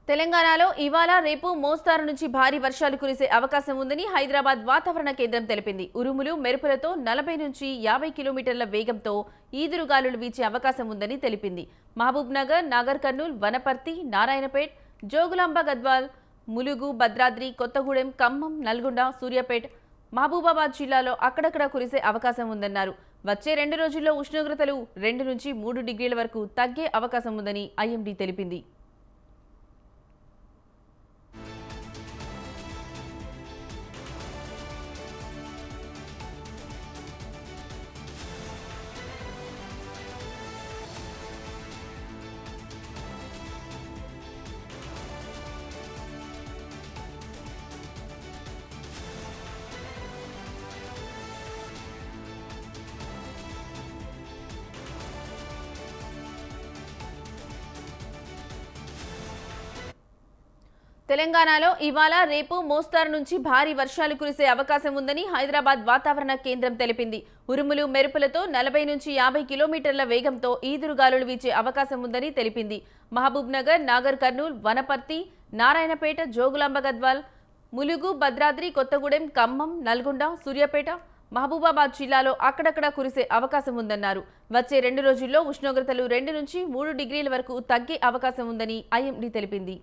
తెలంగాణలో ఇవాళ రేపు మోస్తారు నుంచి భారీ వర్షాలు కురిసే అవకాశం ఉందని హైదరాబాద్ వాతావరణ కేంద్రం తెలిపింది. ఉరుములు మెరుపులతో 40 నుంచి 50 కిలోమీటర్ల వేగంతో ఈదురుగాలులు వీచే అవకాశం ఉందని తెలిపింది. మహబూబ్ నగర్, నాగర్ కర్నూల్, వనపర్తి, నారాయణపేట్, జోగులాంబ గద్వాల్, ములుగు, భద్రాద్రి, కొత్తగూడెం, ఖమ్మం, నల్గొండ, సూర్యాపేట్, మహబూబాబాద్ జిల్లాలో అక్కడక్కడ కురిసే అవకాశం ఉందన్నారు. వచ్చే 2 రోజుల్లో ఉష్ణోగ్రతలు 2 నుంచి 3 డిగ్రీల వరకు తగ్గే అవకాశం ఉందని ఐఎండీ తెలిపింది. తెలంగాణలో ఇవాళ రేపు మోస్తారు నుంచి భారీ వర్షాలు కురిసే అవకాశం ఉందని హైదరాబాద్ వాతావరణ కేంద్రం తెలిపింది. ఉరుములు మెరుపులతో 40 నుంచి 50 కిలోమీటర్ల వేగంతో ఈదురుగాలులు వీచే అవకాశం ఉందని తెలిపింది. మహబూబ్ నగర్, నాగర్ కర్నూల్, వనపర్తి, నారాయణపేట, జోగులాంబ గద్వాల్, ములుగు, భద్రాద్రి, కొత్తగూడెం, ఖమ్మం, నల్గొండ, సూర్యాపేట, మహబూబాబాద్ జిల్లాలో అక్కడక్కడ కురిసే అవకాశం ఉందన్నారు. వచ్చే 2 రోజుల్లో ఉష్ణోగ్రతలు 2 నుంచి 3 డిగ్రీల వరకు తగ్గే అవకాశం ఉందని ఐఎండీ తెలిపింది.